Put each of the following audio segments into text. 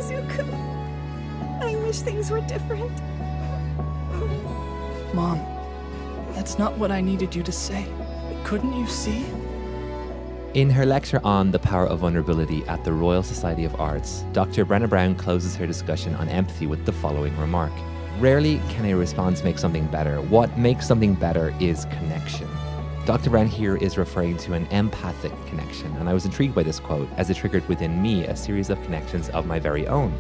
Izuku. I wish things were different. Mom, that's not what I needed you to say. Couldn't you see? In her lecture on the power of vulnerability at the Royal Society of Arts, Dr. Brenna Brown closes her discussion on empathy with the following remark. Rarely can a response make something better. What makes something better is connection. Dr. Brown here is referring to an empathic connection, and I was intrigued by this quote as it triggered within me a series of connections of my very own.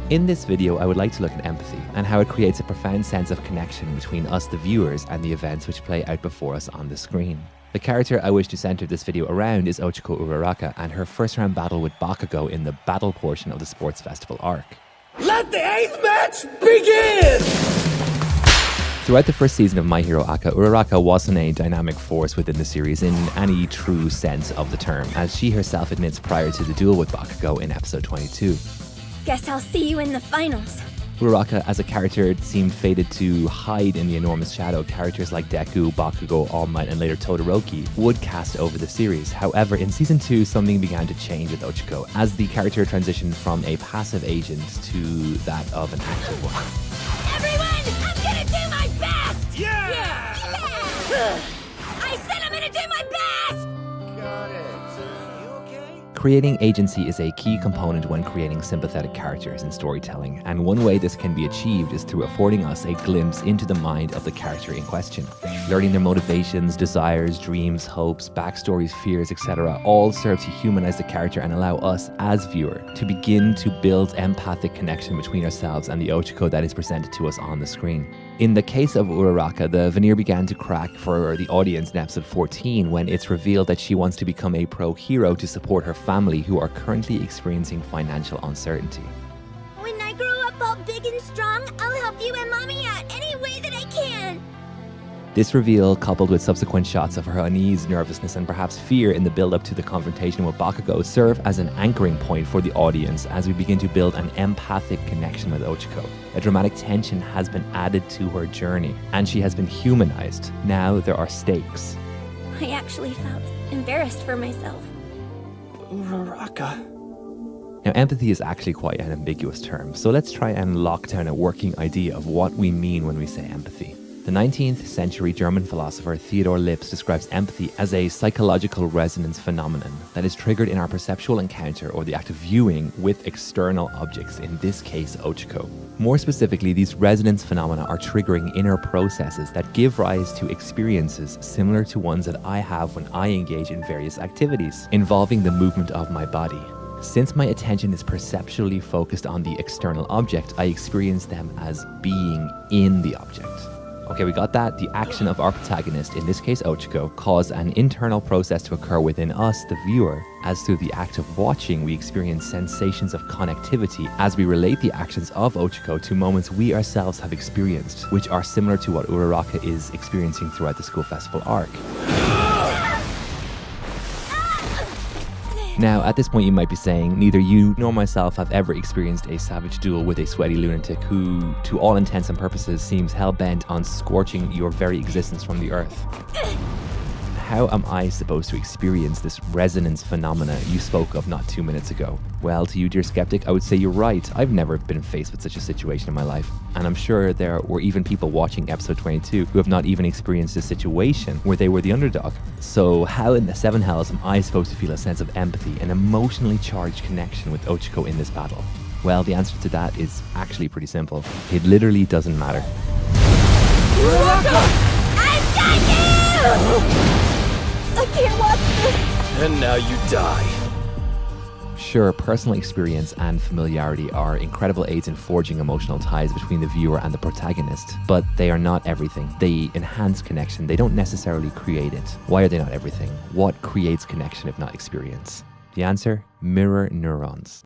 In this video, I would like to look at empathy and how it creates a profound sense of connection between us, the viewers, and the events which play out before us on the screen. The character I wish to center this video around is Ochiko Uraraka and her first round battle with Bakugo in the battle portion of the sports festival arc. Let the 8th match begin! Throughout the first season of My Hero Aka, Uraraka wasn't a dynamic force within the series in any true sense of the term, as she herself admits prior to the duel with Bakugo in episode 22. Guess I'll see you in the finals. Uraraka as a character seemed fated to hide in the enormous shadow characters like Deku, Bakugo, All Might, and later Todoroki would cast over the series. However, in season 2, something began to change with Ochiko, as the character transitioned from a passive agent to that of an active one. Everyone, I'm gonna do my best! Yeah! I said I'm gonna do my best! Got it. You okay? Creating agency is a key component when creating sympathetic characters in storytelling, and one way this can be achieved is through affording us a glimpse into the mind of the character in question. Learning their motivations, desires, dreams, hopes, backstories, fears, etc. all serve to humanize the character and allow us, as viewer, to begin to build empathic connection between ourselves and the Ochiko that is presented to us on the screen. In the case of Uraraka, the veneer began to crack for the audience in episode 14 when it's revealed that she wants to become a pro-hero to support her family who are currently experiencing financial uncertainty. When I grow up all big and strong, I'll help you and Mommy out any way that I can. This reveal, coupled with subsequent shots of her unease, nervousness, and perhaps fear in the build-up to the confrontation with Bakugo, serve as an anchoring point for the audience as we begin to build an empathic connection with Ochiko. A dramatic tension has been added to her journey, and she has been humanized. Now there are stakes. I actually felt embarrassed for myself. Uraraka. Now, empathy is actually quite an ambiguous term, so let's try and lock down a working idea of what we mean when we say empathy. The 19th century German philosopher Theodor Lipps describes empathy as a psychological resonance phenomenon that is triggered in our perceptual encounter or the act of viewing with external objects, in this case Ochiko. More specifically, these resonance phenomena are triggering inner processes that give rise to experiences similar to ones that I have when I engage in various activities involving the movement of my body. Since my attention is perceptually focused on the external object, I experience them as being in the object. Okay, we got that. The action of our protagonist, in this case Ochiko, caused an internal process to occur within us, the viewer, as through the act of watching, we experience sensations of connectivity as we relate the actions of Ochiko to moments we ourselves have experienced, which are similar to what Uraraka is experiencing throughout the school festival arc. Now, at this point you might be saying, neither you nor myself have ever experienced a savage duel with a sweaty lunatic who, to all intents and purposes, seems hell-bent on scorching your very existence from the earth. How am I supposed to experience this resonance phenomena you spoke of not 2 minutes ago? Well, to you, dear skeptic, I would say you're right. I've never been faced with such a situation in my life. And I'm sure there were even people watching episode 22 who have not even experienced a situation where they were the underdog. So how in the seven hells am I supposed to feel a sense of empathy, an emotionally charged connection with Ochiko in this battle? Well, the answer to that is actually pretty simple. It literally doesn't matter. I've got you! I can't watch this! And now you die. Sure, personal experience and familiarity are incredible aids in forging emotional ties between the viewer and the protagonist, but they are not everything. They enhance connection, they don't necessarily create it. Why are they not everything? What creates connection if not experience? The answer? Mirror neurons.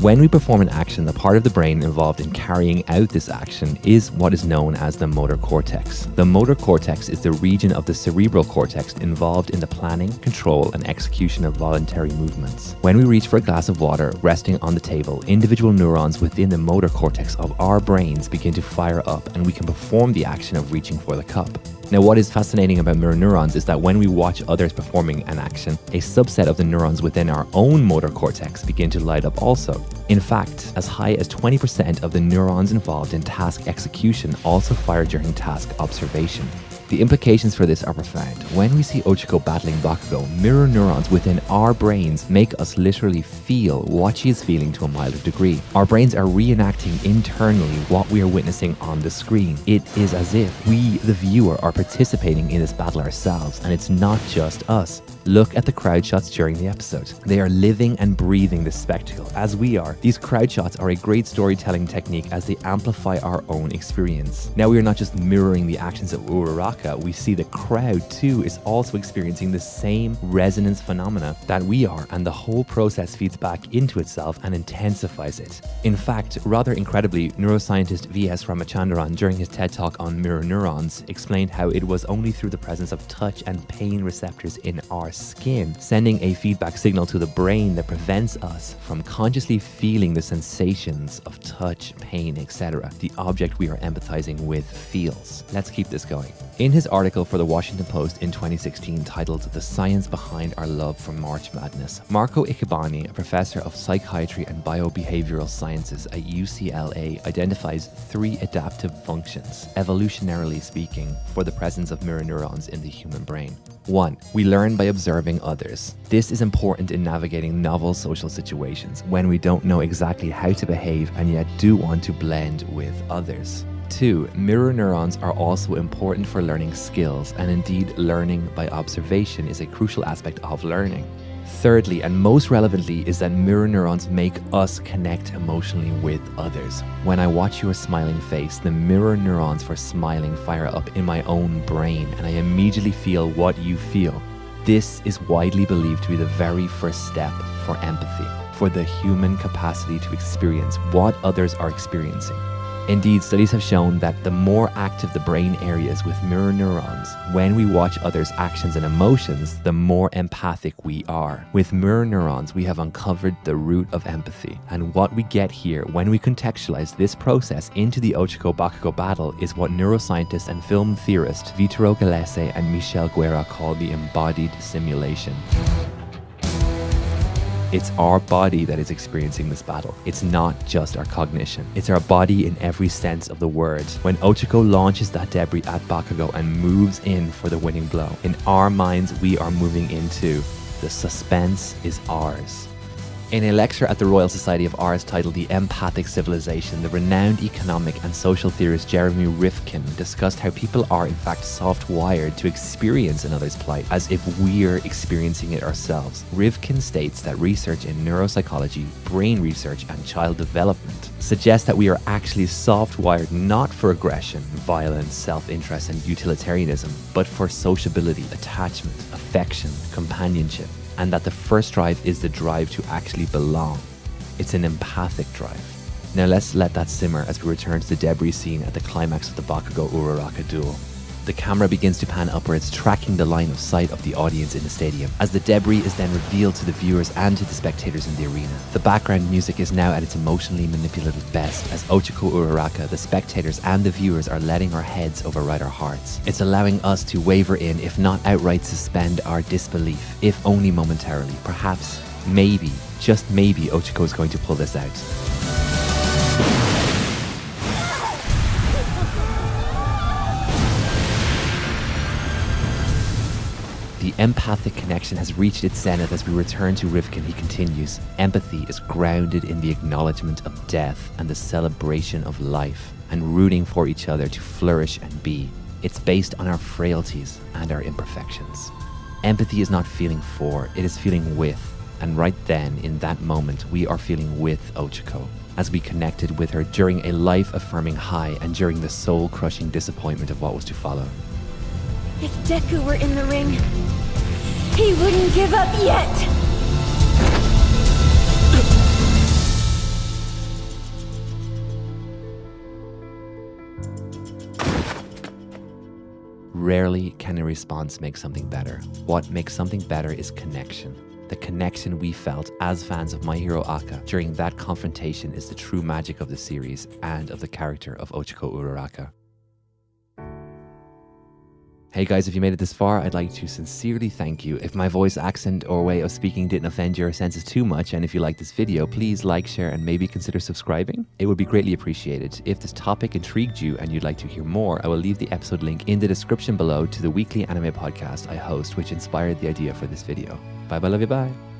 When we perform an action, the part of the brain involved in carrying out this action is what is known as the motor cortex. The motor cortex is the region of the cerebral cortex involved in the planning, control, and execution of voluntary movements. When we reach for a glass of water resting on the table, individual neurons within the motor cortex of our brains begin to fire up and we can perform the action of reaching for the cup. Now, what is fascinating about mirror neurons is that when we watch others performing an action, a subset of the neurons within our own motor cortex begin to light up also. In fact, as high as 20% of the neurons involved in task execution also fire during task observation. The implications for this are profound. When we see Ochako battling Bakugo, mirror neurons within our brains make us literally feel what she is feeling to a milder degree. Our brains are reenacting internally what we are witnessing on the screen. It is as if we, the viewer, are participating in this battle ourselves, and it's not just us. Look at the crowd shots during the episode. They are living and breathing this spectacle, as we are. These crowd shots are a great storytelling technique as they amplify our own experience. Now, we are not just mirroring the actions of Uraraka, we see the crowd too is also experiencing the same resonance phenomena that we are, and the whole process feeds back into itself and intensifies it. In fact, rather incredibly, neuroscientist V.S. Ramachandran, during his TED Talk on mirror neurons, explained how it was only through the presence of touch and pain receptors in our skin, sending a feedback signal to the brain that prevents us from consciously feeling the sensations of touch, pain, etc. the object we are empathizing with feels. Let's keep this going. In his article for the Washington Post in 2016 titled "The Science Behind Our Love for March Madness," Marco Ikebani, a professor of psychiatry and biobehavioral sciences at UCLA, identifies 3 adaptive functions, evolutionarily speaking, for the presence of mirror neurons in the human brain. 1. We learn by observing others. This is important in navigating novel social situations when we don't know exactly how to behave and yet do want to blend with others. 2. Mirror neurons are also important for learning skills, and indeed learning by observation is a crucial aspect of learning. Thirdly, and most relevantly, is that mirror neurons make us connect emotionally with others. When I watch your smiling face, the mirror neurons for smiling fire up in my own brain, and I immediately feel what you feel. This is widely believed to be the very first step for empathy, for the human capacity to experience what others are experiencing. Indeed, studies have shown that the more active the brain areas with mirror neurons, when we watch others' actions and emotions, the more empathic we are. With mirror neurons, we have uncovered the root of empathy. And what we get here when we contextualize this process into the Ochako Bakugo battle is what neuroscientist and film theorist Vittorio Gallese and Michel Guerra call the embodied simulation. It's our body that is experiencing this battle. It's not just our cognition. It's our body in every sense of the word. When Ochako launches that debris at Bakugo and moves in for the winning blow, in our minds we are moving into the suspense is ours. In a lecture at the Royal Society of Arts titled The Empathic Civilization, the renowned economic and social theorist Jeremy Rifkin discussed how people are in fact soft-wired to experience another's plight as if we're experiencing it ourselves. Rifkin states that research in neuropsychology, brain research, and child development suggests that we are actually soft-wired not for aggression, violence, self-interest, and utilitarianism, but for sociability, attachment, affection, companionship, and that the first drive is the drive to actually belong. It's an empathic drive. Now let's let that simmer as we return to the debris scene at the climax of the Bakugo-Uraraka duel. The camera begins to pan upwards, tracking the line of sight of the audience in the stadium, as the debris is then revealed to the viewers and to the spectators in the arena. The background music is now at its emotionally manipulative best, as Ochako-Uraraka, the spectators and the viewers are letting our heads override our hearts. It's allowing us to waver in, if not outright suspend our disbelief, if only momentarily. Perhaps, maybe, just maybe, Ochako is going to pull this out. The empathic connection has reached its zenith as we return to Rifkin. He continues, empathy is grounded in the acknowledgement of death and the celebration of life, and rooting for each other to flourish and be. It's based on our frailties and our imperfections. Empathy is not feeling for, it is feeling with. And right then, in that moment, we are feeling with Ochako, as we connected with her during a life-affirming high and during the soul-crushing disappointment of what was to follow. If Deku were in the ring, he wouldn't give up yet! Rarely can a response make something better. What makes something better is connection. The connection we felt as fans of My Hero Aka during that confrontation is the true magic of the series and of the character of Ochako Uraraka. Hey guys, if you made it this far, I'd like to sincerely thank you. If my voice, accent, or way of speaking didn't offend your senses too much, and if you like this video, please like, share, and maybe consider subscribing. It would be greatly appreciated. If this topic intrigued you and you'd like to hear more, I will leave the episode link in the description below to the weekly anime podcast I host, which inspired the idea for this video. Bye bye, love you, bye.